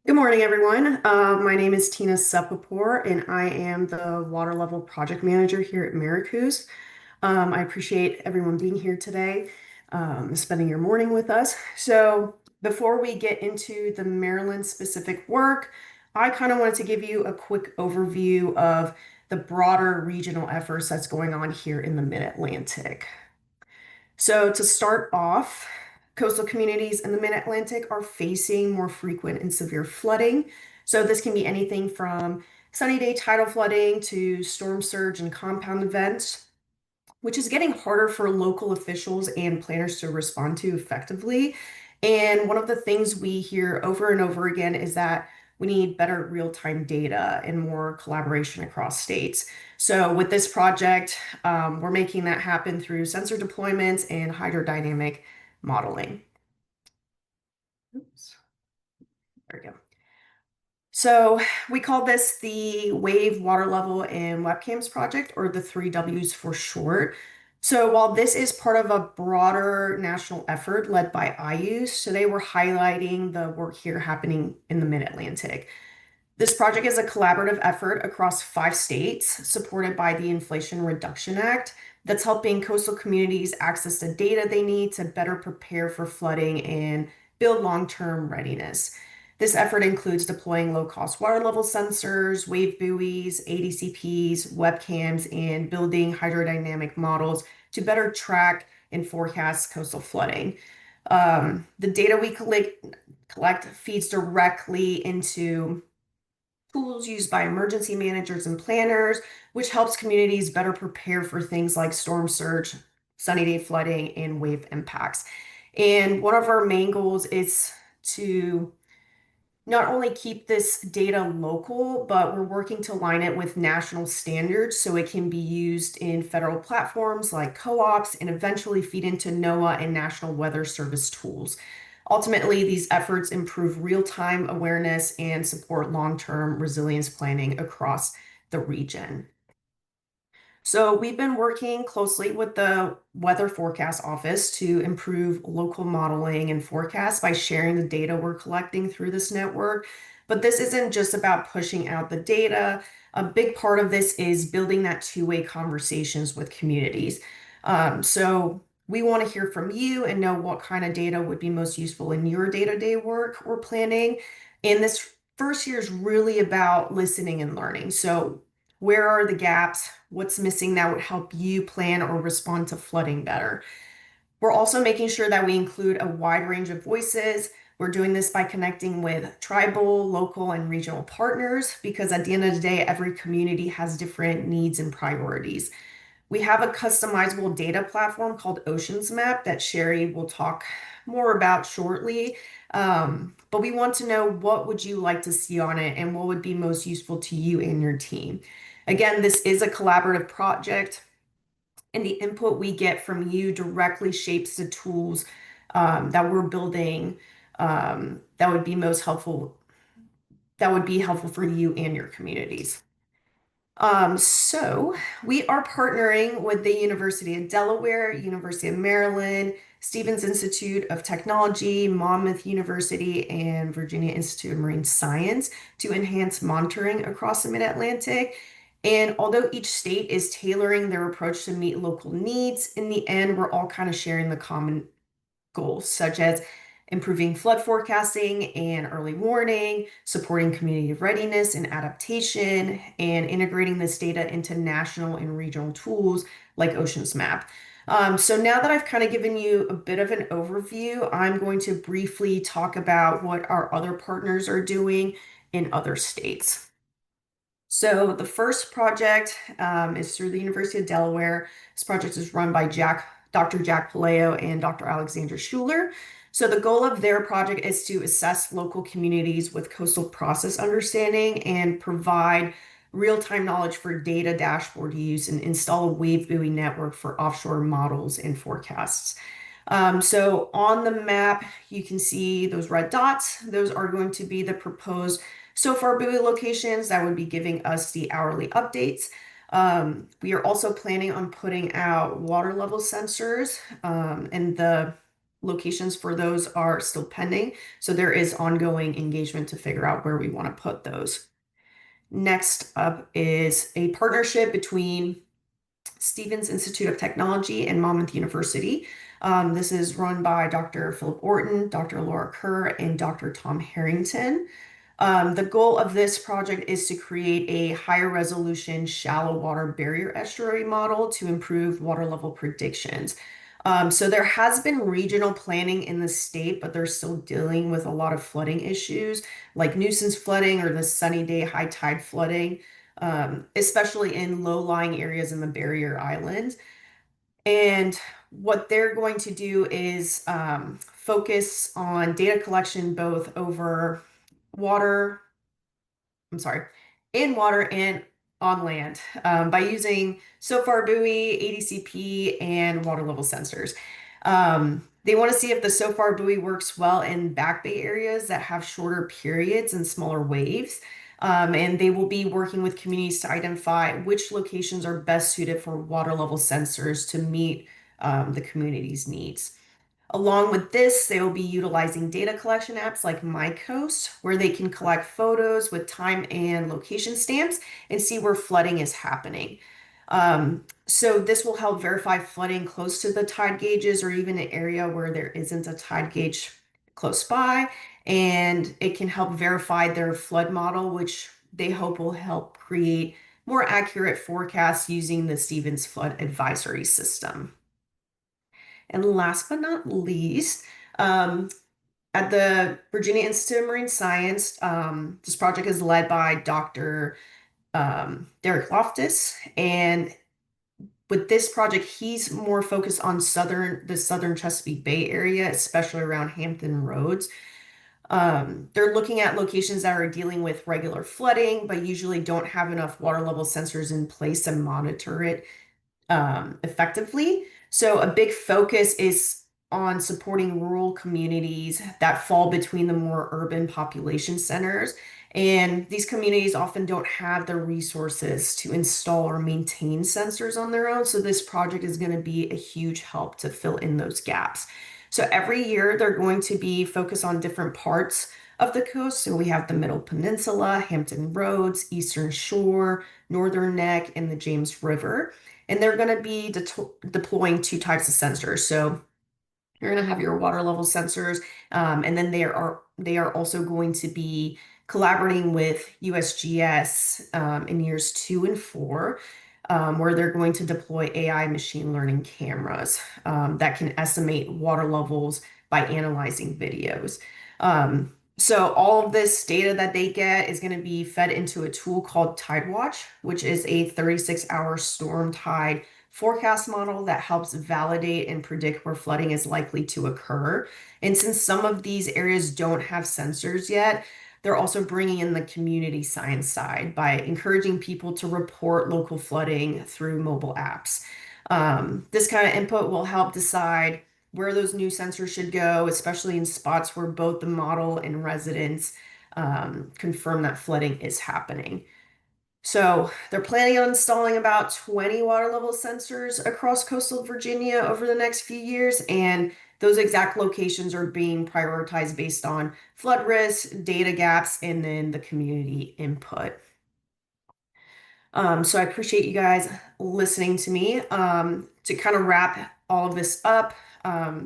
Good morning, everyone. My name is Tina Sepahpur, and I am the Water Level Project Manager here at MARACOOS. I appreciate everyone being here today, spending your morning with us. So, before we get into the Maryland-specific work, I kind of wanted to give you a quick overview of the broader regional efforts that's going on here in the Mid-Atlantic. So, to start off, coastal communities in the mid-Atlantic are facing more frequent and severe flooding. So, this can be anything from sunny day tidal flooding to storm surge and compound events, which is getting harder for local officials and planners to respond to effectively. And one of the things we hear over and over again is that we need better real-time data and more collaboration across states. So with this project, we're making that happen through sensor deployments and hydrodynamic modeling. Oops, there we go. So we call this the Wave Water Level and Webcams project, or the 3Ws for short. So while this is part of a broader national effort led by IU's, today we're highlighting the work here happening in the Mid-Atlantic. This project is a collaborative effort across 5 states, supported by the Inflation Reduction Act, that's helping coastal communities access the data they need to better prepare for flooding and build long-term readiness. This effort includes deploying low-cost water level sensors, wave buoys, ADCPs, webcams, and building hydrodynamic models to better track and forecast coastal flooding. The data we collect feeds directly into tools used by emergency managers and planners, which helps communities better prepare for things like storm surge, sunny day flooding, and wave impacts. And one of our main goals is to not only keep this data local, but we're working to align it with national standards so it can be used in federal platforms like co-ops and eventually feed into NOAA and National Weather Service tools. Ultimately, these efforts improve real-time awareness and support long-term resilience planning across the region. So we've been working closely with the Weather Forecast Office to improve local modeling and forecasts by sharing the data we're collecting through this network. But this isn't just about pushing out the data. A big part of this is building that two-way conversations with communities. So we want to hear from you and know what kind of data would be most useful in your day-to-day work or planning. And this first year is really about listening and learning. So where are the gaps? What's missing that would help you plan or respond to flooding better? We're also making sure that we include a wide range of voices. We're doing this by connecting with tribal, local, and regional partners because at the end of the day, every community has different needs and priorities. We have a customizable data platform called Oceans Map that Sherry will talk more about shortly. But we want to know what would you like to see on it and what would be most useful to you and your team. Again, this is a collaborative project, and the input we get from you directly shapes the tools that we're building that would be most helpful, that would be helpful for you and your communities. So we are partnering with the University of Delaware, University of Maryland, Stevens Institute of Technology, Monmouth University, and Virginia Institute of Marine Science to enhance monitoring across the Mid-Atlantic. And although each state is tailoring their approach to meet local needs, in the end, we're all kind of sharing the common goals, such as improving flood forecasting and early warning, supporting community readiness and adaptation, and integrating this data into national and regional tools like Oceans Map. So now that I've kind of given you a bit of an overview, I'm going to briefly talk about what our other partners are doing in other states. So the first project is through the University of Delaware. This project is run by Dr. Jack Palayo and Dr. Alexandra Schuler. So the goal of their project is to assess local communities with coastal process understanding and provide real-time knowledge for data dashboard use and install a wave buoy network for offshore models and forecasts. So on the map, you can see those red dots. Those are going to be the proposed SOFAR buoy locations that would be giving us the hourly updates. We are also planning on putting out water level sensors, and the locations for those are still pending. So there is ongoing engagement to figure out where we want to put those. Next up is a partnership between Stevens Institute of Technology and Monmouth University. This is run by Dr. Philip Orton, Dr. Laura Kerr, and Dr. Tom Harrington. The goal of this project is to create a higher resolution shallow water barrier estuary model to improve water level predictions. So there has been regional planning in the state, but they're still dealing with a lot of flooding issues like nuisance flooding or the sunny day high tide flooding, especially in low-lying areas in the barrier islands. And what they're going to do is focus on data collection both over water, I'm sorry, in water and on land by using SOFAR buoy, ADCP, and water level sensors. They want to see if the SOFAR buoy works well in back bay areas that have shorter periods and smaller waves. And they will be working with communities to identify which locations are best suited for water level sensors to meet the community's needs. Along with this, they will be utilizing data collection apps like MyCoast, where they can collect photos with time and location stamps and see where flooding is happening. So this will help verify flooding close to the tide gauges or even an area where there isn't a tide gauge close by. And it can help verify their flood model, which they hope will help create more accurate forecasts using the Stevens Flood Advisory System. And last but not least, um, at the Virginia Institute of Marine Science, this project is led by Dr. Derek Loftus. And with this project, he's more focused on the southern Chesapeake Bay area, especially around Hampton Roads. They're looking at locations that are dealing with regular flooding, but usually don't have enough water level sensors in place to monitor it effectively. So a big focus is on supporting rural communities that fall between the more urban population centers. And these communities often don't have the resources to install or maintain sensors on their own. So this project is going to be a huge help to fill in those gaps. So every year they're going to be focused on different parts of the coast. So we have the Middle Peninsula, Hampton Roads, Eastern Shore, Northern Neck, and the James River. And they're going to be deploying two types of sensors. So you're going to have your water level sensors, and then they are also going to be collaborating with USGS in years 2 and 4, where they're going to deploy AI machine learning cameras that can estimate water levels by analyzing videos. So all of this data that they get is going to be fed into a tool called Tide Watch, which is a 36-hour storm tide forecast model that helps validate and predict where flooding is likely to occur. And since some of these areas don't have sensors yet, they're also bringing in the community science side by encouraging people to report local flooding through mobile apps. This kind of input will help decide where those new sensors should go, especially in spots where both the model and residents confirm that flooding is happening. So they're planning on installing about 20 water level sensors across coastal Virginia over the next few years, and those exact locations are being prioritized based on flood risk, data gaps, and then the community input. So I appreciate you guys listening to me. To kind of wrap all of this up,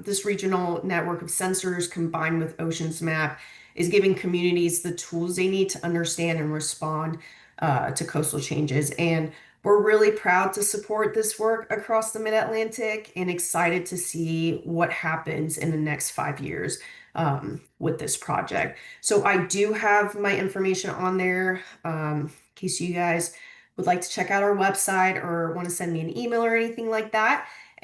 this regional network of sensors combined with Oceans Map is giving communities the tools they need to understand and respond to coastal changes. And we're really proud to support this work across the Mid-Atlantic and excited to see what happens in the next 5 years with this project. So I do have my information on there in case you guys would like to check out our website or want to send me an email or anything like that.